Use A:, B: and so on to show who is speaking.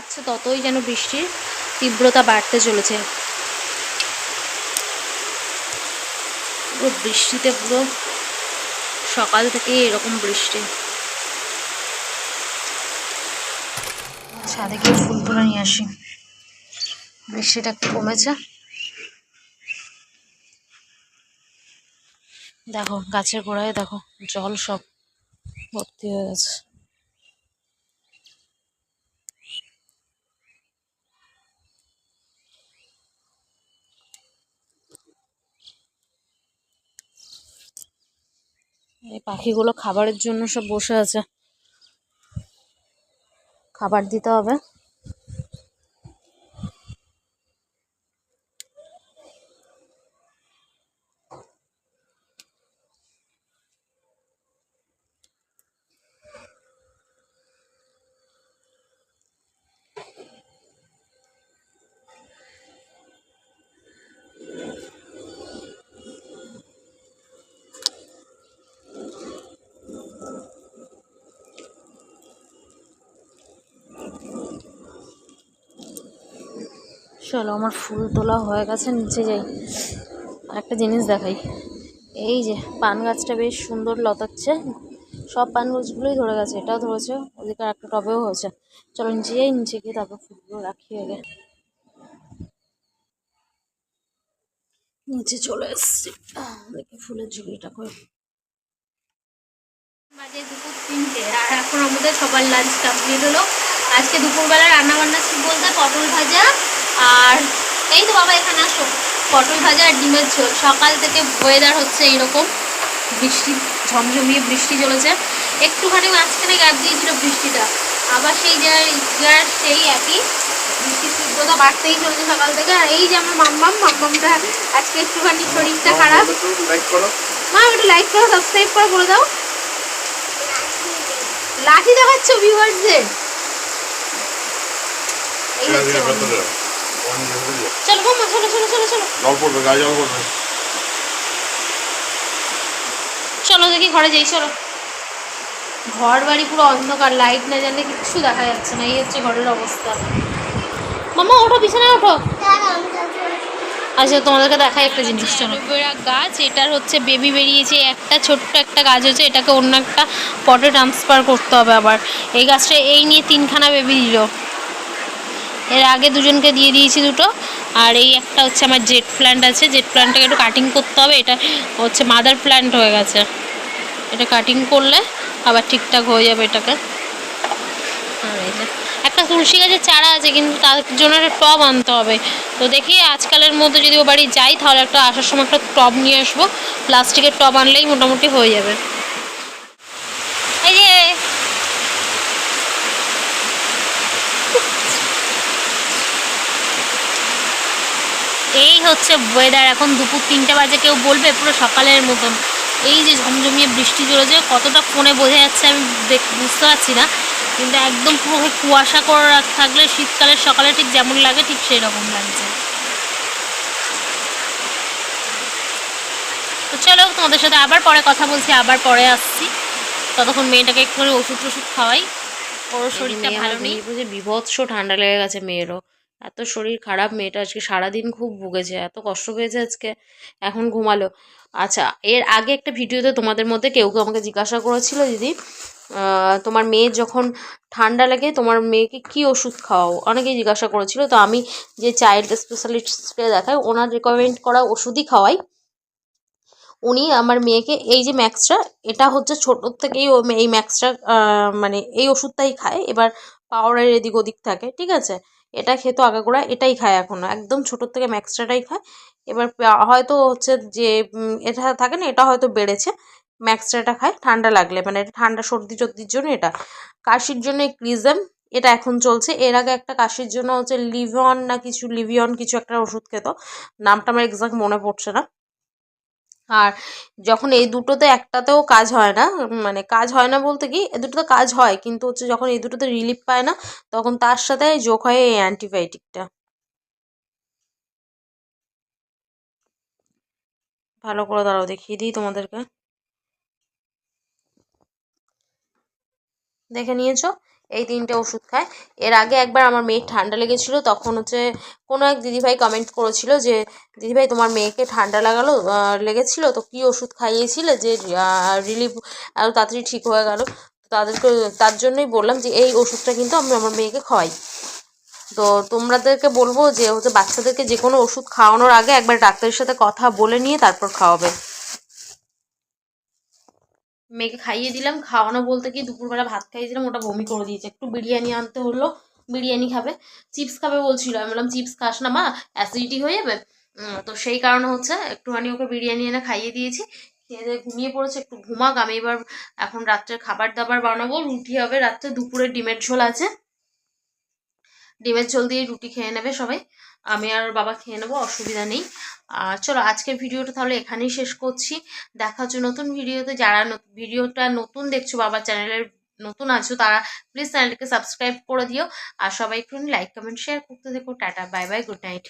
A: বাড়ছে ততই যেন বৃষ্টির তীব্রতা বাড়তে চলেছে। পুরো বৃষ্টিতে পুরো সকাল থেকে এরকম বৃষ্টি। ছাদে গিয়ে ফুল তুলে নিয়ে আসি, বৃষ্টিটা একটু কমেছে। দেখো গাছের গোড়ায় দেখো জল সব ভর্তি হয়ে গেছে। এই পাখিগুলো খাবারের জন্য সব বসে আছে, খাবার দিতে হবে। চলো আমার ফুল তোলা হয়ে গেছে, নিচে যাই। একটা জিনিস দেখাই, এই যে পান গাছটা বেশ সুন্দর লতাচ্ছে, সব পান গাছগুলোই ধরে গেছে, এটাও ধরেছে, ওদিকে একটা টবেও হয়েছে। চলো নিচে যাই, নিচে গিয়ে তারপর ফুলগুলো রাখি আগে। নিচে চলে এসছি, দেখি ফুলের ঝুড়িটা করে। বাজে দুপুর 3টে, আর এখন আমাদের সবার লাঞ্চ কমপ্লিট হলো। আজকে দুপুরবেলা রান্নাবান্না ছিল বলতে পটল ভাজা, আর এই তো বাবা এখানে আসো, পটল ভাজা আর ডিমের ঝোল। সকাল থেকে ওয়েদার হচ্ছে এইরকম, বৃষ্টি ঝমঝমিয়ে বৃষ্টি চলেছে। একটুখানি মাঝখানে গ্যাপ দিয়েছিল বৃষ্টিটা, আবার সেই জায়গার সেই একই বৃষ্টির তীব্রতা বাড়তেই চলেছে সকাল থেকে। আর এই যে আমার মাম্মামটা আজকে একটুখানি শরীরটা খারাপ। মা একটু লাইক করো, সাবস্ক্রাইব করে বলে দাও। লাঠি দেখাচ্ছ ভিউয়ার্সদের? চলো মাম্মা, চলো চলো চলো চলো, জল পড়বে, গায়ে জল পড়বে। চলো দেখি ঘরে যাই, চলো। ঘর বাড়ি পুরো অন্ধকার, লাইট না জ্বাললে কিচ্ছু দেখা যাচ্ছে না, এই হচ্ছে ঘরের অবস্থা। মাম্মা ওঠো, বিছানায় ওঠো। আচ্ছা তোমাদেরকে দেখাই একটা জিনিস, চলো। অ্যালোভেরা গাছ, এটার হচ্ছে বেবি বেরিয়েছে, একটা ছোট্ট একটা গাছ হচ্ছে, এটাকে অন্য একটা পটে ট্রান্সফার করতে হবে আবার। এই গাছটা এই নিয়ে 3খানা বেবি দিল, এর আগে দুজনকে দিয়ে দিয়েছি দুটো। আর এই একটা হচ্ছে আমার জেট প্ল্যান্ট আছে, জেট প্ল্যান্টটাকে একটু কাটিং করতে হবে, এটা হচ্ছে মাদার প্ল্যান্ট হয়ে গেছে, এটা কাটিং করলে আবার ঠিকঠাক হয়ে যাবে এটাকে। আর এই যে একটা তুলসী গাছের চারা আছে, কিন্তু তার জন্য একটা টব আনতে হবে। তো দেখি আজকালের মধ্যে যদি ও বাড়ি যাই তাহলে একটা আসার সময় একটা টব নিয়ে আসবো, প্লাস্টিকের টব আনলেই মোটামুটি হয়ে যাবে। এই যে এই হচ্ছে ওয়েদার, এখন দুপুর 3টে বাজে, কেউ বলবে পুরো সকালের মতন। এই যে ঝমঝমিয়ে বৃষ্টি চলেছে, কতটা ফোনে বোঝা যাচ্ছে আমি বুঝতে পারছি না, কিন্তু একদম পুরো কুয়াশা করে থাকলে শীতকালের সকালে ঠিক যেমন লাগে ঠিক সেই রকম লাগছে। তো চলো তোমাদের সাথে আবার পরে কথা বলছি, আবার পরে আসছি। ততক্ষণ মেয়েটাকে একটুখানি ওষুধ টষুধ খাওয়াই, ওর শরীরটা ভালো নেই, বুঝে বিভৎস ঠান্ডা লেগে গেছে মেয়েরও, এত শরীর খারাপ। মেয়েটা আজকে সারাদিন খুব ভুগেছে, এত কষ্ট পেয়েছে আজকে, এখন ঘুমালো। আচ্ছা, এর আগে একটা ভিডিওতে তোমাদের মধ্যে কেউ কেউ আমাকে জিজ্ঞাসা করেছিল, দিদি তোমার মেয়ের যখন ঠান্ডা লাগে তোমার মেয়েকে কি ওষুধ খাওয়াও, অনেকেই জিজ্ঞাসা করেছিল। তো আমি যে চাইল্ড স্পেশালিস্টকে দেখাই, ওনার রেকমেন্ড করা ওষুধই খাওয়াই। উনি আমার মেয়েকে এই যে ম্যাক্সটা, এটা হচ্ছে ছোটোর থেকেই ও এই ম্যাক্সটা মানে এই ওষুধটাই খায়। এবার পাওয়ারের এদিক ওদিক থাকে, ঠিক আছে, এটা খেতো আগাগোড়া, এটাই খায় এখনও, একদম ছোটোর থেকে ম্যাক্সটাটাই খায়। এবার হয়তো হচ্ছে যে এটা থাকে না, এটা হয়তো বেড়েছে, ম্যাক্সটাটা খায় ঠান্ডা লাগলে, মানে এটা ঠান্ডা সর্দি টর্দির জন্য। এটা কাশির জন্য ক্রিজেম, এটা এখন চলছে। এর আগে একটা কাশির জন্য হচ্ছে লিভিয়ন না কিছু, লিভিয়ন কিছু একটা ওষুধ খেত, নামটা আমার এক্সাক্ট মনে পড়ছে না। আর যখন এই দুটোতে একটাতেও কাজ হয় না, মানে কাজ হয় না বলতে কি, এ দুটোতে কাজ হয় কিন্তু হচ্ছে যখন এই দুটোতে রিলিফ পায় না, তখন তার সাথে যোগ হয় এই অ্যান্টিবায়োটিকটা। ভালো করে দাঁড়াও দেখিয়ে দিই তোমাদেরকে, দেখে নিয়েছো? এই 3টে ওষুধ খায়। এর আগে একবার আমার মেয়ের ঠান্ডা লেগেছিলো, তখন হচ্ছে কোনো এক দিদিভাই কমেন্ট করেছিল যে দিদিভাই তোমার মেয়েকে ঠান্ডা লেগেছিলো তো কী ওষুধ খাইয়েছিলে যে রিলিফ এত তাড়াতাড়ি ঠিক হয়ে গেল। তার জন্যই বললাম যে এই ওষুধটা কিন্তু আমি আমার মেয়েকে খাওয়াই। তো তোমাদেরকে বলবো যে হচ্ছে বাচ্চাদেরকে যে কোনো ওষুধ খাওয়ানোর আগে একবার ডাক্তারের সাথে কথা বলে নিয়ে তারপর খাওয়াবে। মেয়েকে খাইয়ে দিলাম, খাওয়ানো বলতে কি দুপুরবেলা ভাত খাইয়ে দিলাম, ওটা বমি করে দিয়েছে। একটু বিরিয়ানি আনতে হলো, বিরিয়ানি খাবে। চিপস খাবে বলছিল, আমি বললাম চিপস খাস না মা, অ্যাসিডিটি হয়ে যাবে। তো সেই কারণে হচ্ছে একটুখানি ওকে বিরিয়ানি এনে খাইয়ে দিয়েছি। খেয়ে ঘুমিয়ে পড়েছে, একটু ঘুমাক। আমি এবার এখন রাত্রে খাবার দাবার বানাবো, রুটি হবে রাত্রে, দুপুরে ডিমের ঝোল আছে, ডিমের ঝোল দিয়ে রুটি খেয়ে নেবে সবাই, আমি আর বাবা খেয়ে নেবো, অসুবিধা নেই। চলো আজকের ভিডিওটা তাহলে এখানেই শেষ করছি। দেখা হচ্ছে নতুন ভিডিওতে। যারা ভিডিওটা নতুন দেখছো, বাবার চ্যানেলের নতুন আছো, তারা প্লিজ চ্যানেলটিকে সাবস্ক্রাইব করে দিও। আর সবাই একটু লাইক কমেন্ট শেয়ার করতে দেখো। Tata, bye bye, good night.